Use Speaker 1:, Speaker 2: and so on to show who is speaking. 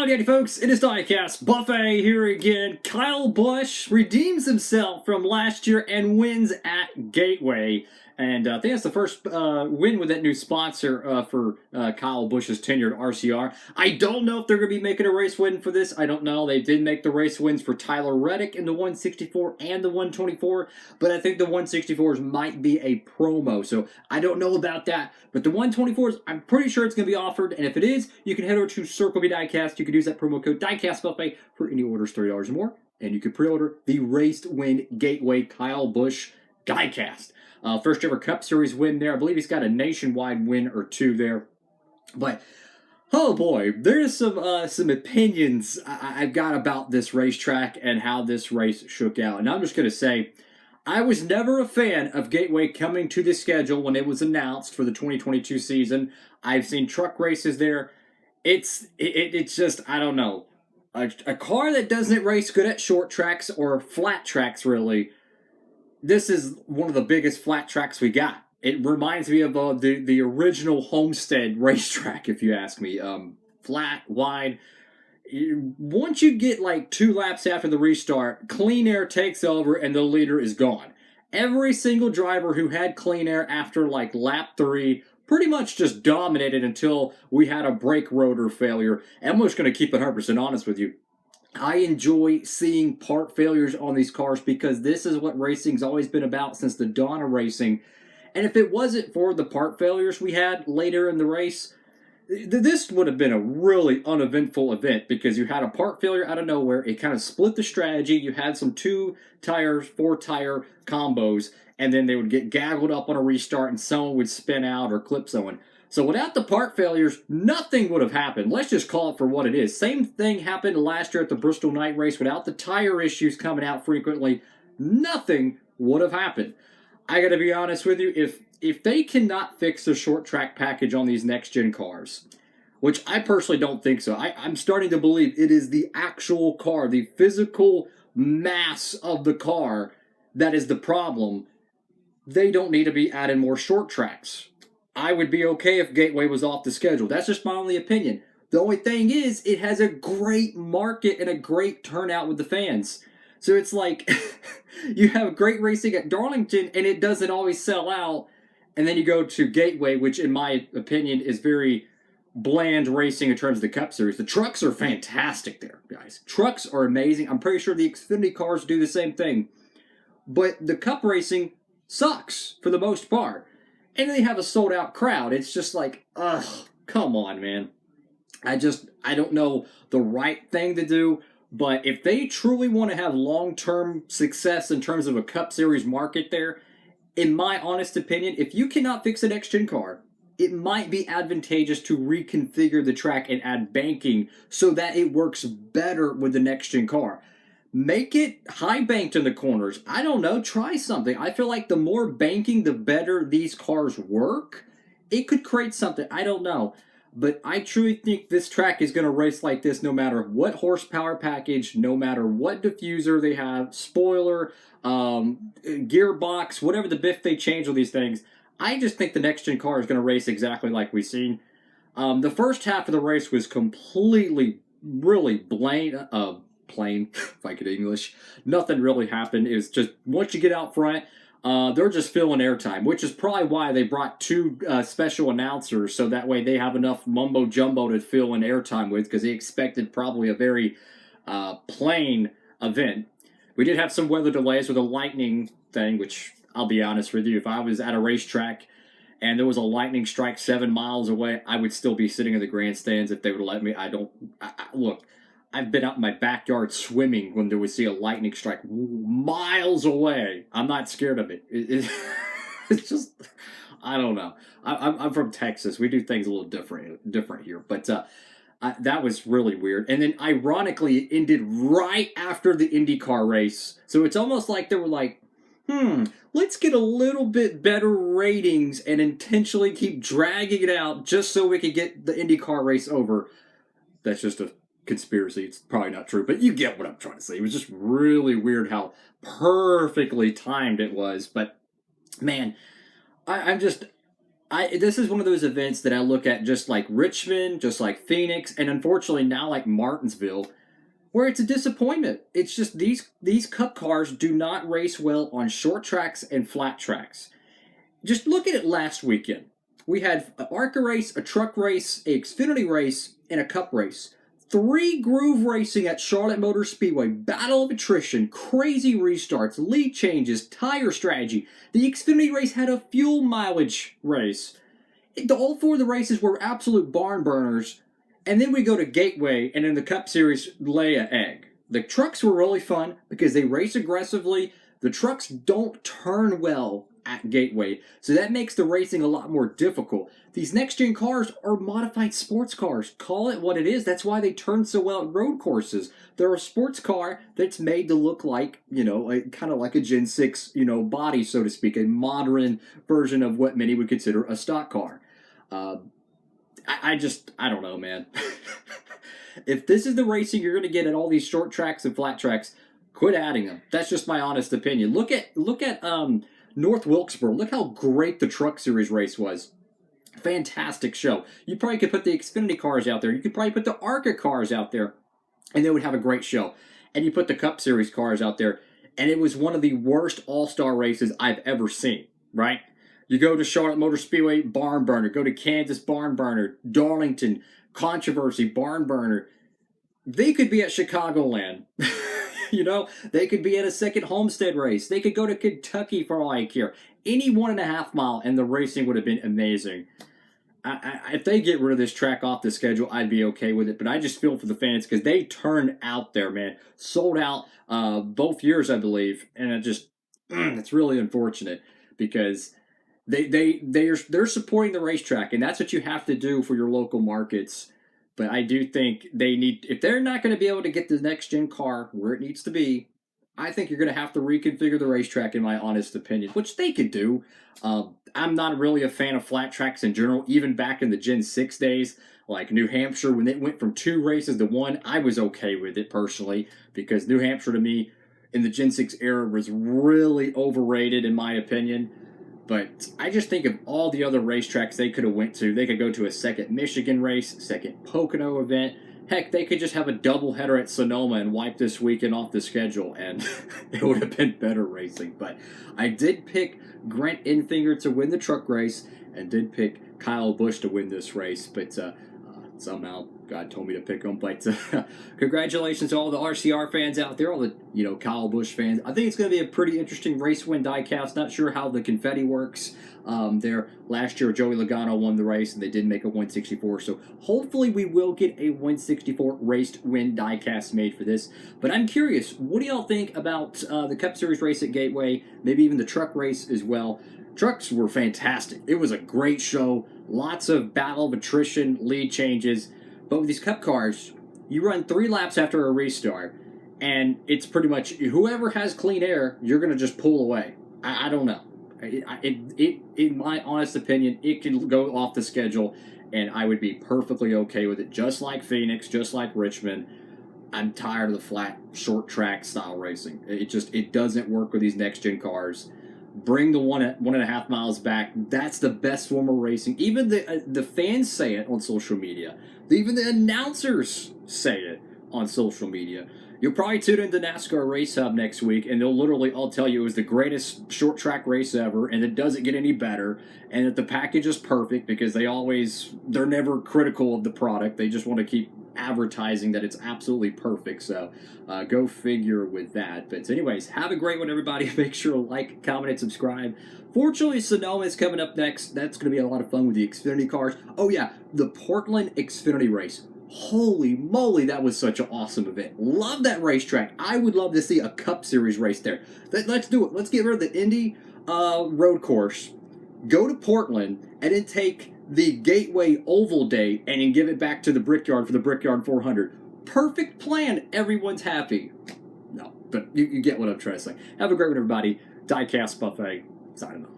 Speaker 1: Howdy folks, it is Diecastbuffet here again. Kyle Busch redeems himself from last year and wins at Gateway. And I think that's the first win with that new sponsor for Kyle Busch's tenure at RCR. I don't know if they're going to be making a race win for this. I don't know. They did make the race wins for Tyler Reddick in the 164 and the 124, but I think the 164s might be a promo, so I don't know about that. But the 124s, I'm pretty sure it's going to be offered, and if it is, you can head over to Circle B Diecast. You can use that promo code Diecastbuffet for any orders $30 or more, and you can pre-order the Race to Win Gateway Kyle Busch Diecast. First ever Cup Series win there. I believe he's got a nationwide win or two there. But, oh boy, there's some opinions I've got about this racetrack and how this race shook out. And I'm just going to say, I was never a fan of Gateway coming to the schedule when it was announced for the 2022 season. I've seen truck races there. It's just, I don't know. A car that doesn't race good at short tracks or flat tracks, really. This is one of the biggest flat tracks we got. It reminds me of the original Homestead racetrack, if you ask me. Flat, wide. Once you get like 2 laps after the restart, clean air takes over and the leader is gone. Every single driver who had clean air after like lap 3 pretty much just dominated until we had a brake rotor failure. And I'm just going to keep it 100% honest with you. I enjoy seeing part failures on these cars because this is what racing's always been about since the dawn of racing. And if it wasn't for the part failures we had later in the race, this would have been a really uneventful event because you had a part failure out of nowhere. It kind of split the strategy. You had some 2-tire, 4-tire combos, and then they would get gaggled up on a restart and someone would spin out or clip someone. So without the part failures, nothing would have happened. Let's just call it for what it is. Same thing happened last year at the Bristol Night Race. Without the tire issues coming out frequently, nothing would have happened. I got to be honest with you, if they cannot fix the short track package on these next-gen cars, which I personally don't think so. I'm starting to believe it is the actual car, the physical mass of the car that is the problem. They don't need to be adding more short tracks. I would be okay if Gateway was off the schedule. That's just my only opinion. The only thing is, it has a great market and a great turnout with the fans. So it's like, you have great racing at Darlington, and it doesn't always sell out. And then you go to Gateway, which in my opinion is very bland racing in terms of the Cup Series. The trucks are fantastic there, guys. Trucks are amazing. I'm pretty sure the Xfinity cars do the same thing. But the Cup racing sucks for the most part. And they have a sold-out crowd. It's just like, ugh, come on, man. I don't know the right thing to do. But if they truly want to have long-term success in terms of a Cup Series market there, in my honest opinion, if you cannot fix a next-gen car, it might be advantageous to reconfigure the track and add banking so that it works better with the next-gen car. Make it high banked in the corners. I don't know. Try something. I feel like the more banking, the better these cars work. It could create something. I don't know. But I truly think this track is going to race like this no matter what horsepower package, no matter what diffuser they have, spoiler, gearbox, whatever the biff they change with these things. I just think the next-gen car is going to race exactly like we've seen. The first half of the race was completely, really plain, if I could English. Nothing really happened. It was just, once you get out front, they're just filling airtime, which is probably why they brought 2 special announcers, so that way they have enough mumbo-jumbo to fill in airtime with, because they expected probably a very plain event. We did have some weather delays with a lightning thing, which, I'll be honest with you, if I was at a racetrack and there was a lightning strike 7 miles away, I would still be sitting in the grandstands if they would let me. Look, I've been out in my backyard swimming when there would see a lightning strike miles away. I'm not scared of it. It's just, I don't know. I'm from Texas. We do things a little different here. But that was really weird. And then, ironically, it ended right after the IndyCar race. So it's almost like they were like, let's get a little bit better ratings and intentionally keep dragging it out just so we could get the IndyCar race over. That's just a conspiracy. It's probably not true, but you get what I'm trying to say. It was just really weird how perfectly timed it was. But man, I This is one of those events that I look at just like Richmond, just like Phoenix, and unfortunately now like Martinsville, where it's a disappointment. It's just these Cup cars do not race well on short tracks and flat tracks. Just look at it last weekend. We had an ARCA race, a truck race, an Xfinity race, and a Cup race. 3 groove racing at Charlotte Motor Speedway. Battle of attrition, crazy restarts, lead changes, tire strategy. The Xfinity race had a fuel mileage race. All 4 of the races were absolute barn burners. And then we go to Gateway, and in the Cup Series, lay an egg. The trucks were really fun because they race aggressively. The trucks don't turn well at Gateway, so that makes the racing a lot more difficult. These next-gen cars are modified sports cars. Call it what it is. That's why they turn so well at road courses. They're a sports car that's made to look like, kind of like a Gen 6, body, so to speak, a modern version of what many would consider a stock car. I don't know, man. If this is the racing you're going to get at all these short tracks and flat tracks, quit adding them. That's just my honest opinion. Look at North Wilkesboro. Look how great the Truck Series race was. Fantastic show. You probably could put the Xfinity cars out there. You could probably put the ARCA cars out there, and they would have a great show. And you put the Cup Series cars out there, and it was one of the worst all-star races I've ever seen, right? You go to Charlotte Motor Speedway, barn burner. Go to Kansas, barn burner. Darlington, controversy, barn burner. They could be at Chicagoland. They could be at a second Homestead race. They could go to Kentucky for all I care. Any 1.5 mile, and the racing would have been amazing. If they get rid of this track off the schedule, I'd be okay with it. But I just feel for the fans because they turned out there, man. Sold out both years, I believe. And it's really unfortunate because they're supporting the racetrack, and that's what you have to do for your local markets. But I do think if they're not going to be able to get the next-gen car where it needs to be, I think you're going to have to reconfigure the racetrack, in my honest opinion, which they could do. I'm not really a fan of flat tracks in general, even back in the Gen 6 days. Like New Hampshire, when it went from 2 races to 1, I was okay with it personally, because New Hampshire, to me, in the Gen 6 era, was really overrated, in my opinion. But I just think of all the other racetracks they could have went to. They could go to a second Michigan race, second Pocono event. Heck, they could just have a doubleheader at Sonoma and wipe this weekend off the schedule, and it would have been better racing. But I did pick Grant Enfinger to win the truck race, and did pick Kyle Busch to win this race. But somehow God told me to pick him. But congratulations to all the RCR fans out there, all the Kyle Busch fans. I think it's going to be a pretty interesting race win diecast. Not sure how the confetti works. There last year, Joey Logano won the race, and they did make a 164. So hopefully we will get a 164 race win diecast made for this. But I'm curious, what do y'all think about the Cup Series race at Gateway? Maybe even the truck race as well. Trucks were fantastic. It was a great show. Lots of battle of attrition, lead changes. But with these Cup cars, you run 3 laps after a restart, and it's pretty much whoever has clean air, you're going to just pull away. I don't know. In my honest opinion, it can go off the schedule, and I would be perfectly okay with it. Just like Phoenix, just like Richmond, I'm tired of the flat, short track style racing. It doesn't work with these next-gen cars. Bring the 1.5 miles back. That's the best form of racing. Even the fans say it on social media. Even the announcers say it on social media. You'll probably tune into NASCAR Race Hub next week, and they'll literally all tell you it was the greatest short track race ever, and it doesn't get any better, and that the package is perfect because they're never critical of the product. They just want to keep advertising that it's absolutely perfect. So go figure with that. But anyways, have a great one, everybody. Make sure to like, comment, and subscribe. Fortunately, Sonoma is coming up next. That's going to be a lot of fun with the Xfinity cars. Oh yeah, the Portland Xfinity race. Holy moly, that was such an awesome event. Love that racetrack. I would love to see a Cup Series race there. Let's do it. Let's get rid of the Indy road course, go to Portland, and then take the Gateway Oval Day and then give it back to the Brickyard for the Brickyard 400. Perfect plan. Everyone's happy. No, but you get what I'm trying to say. Have a great one, everybody. Diecastbuffet signing off.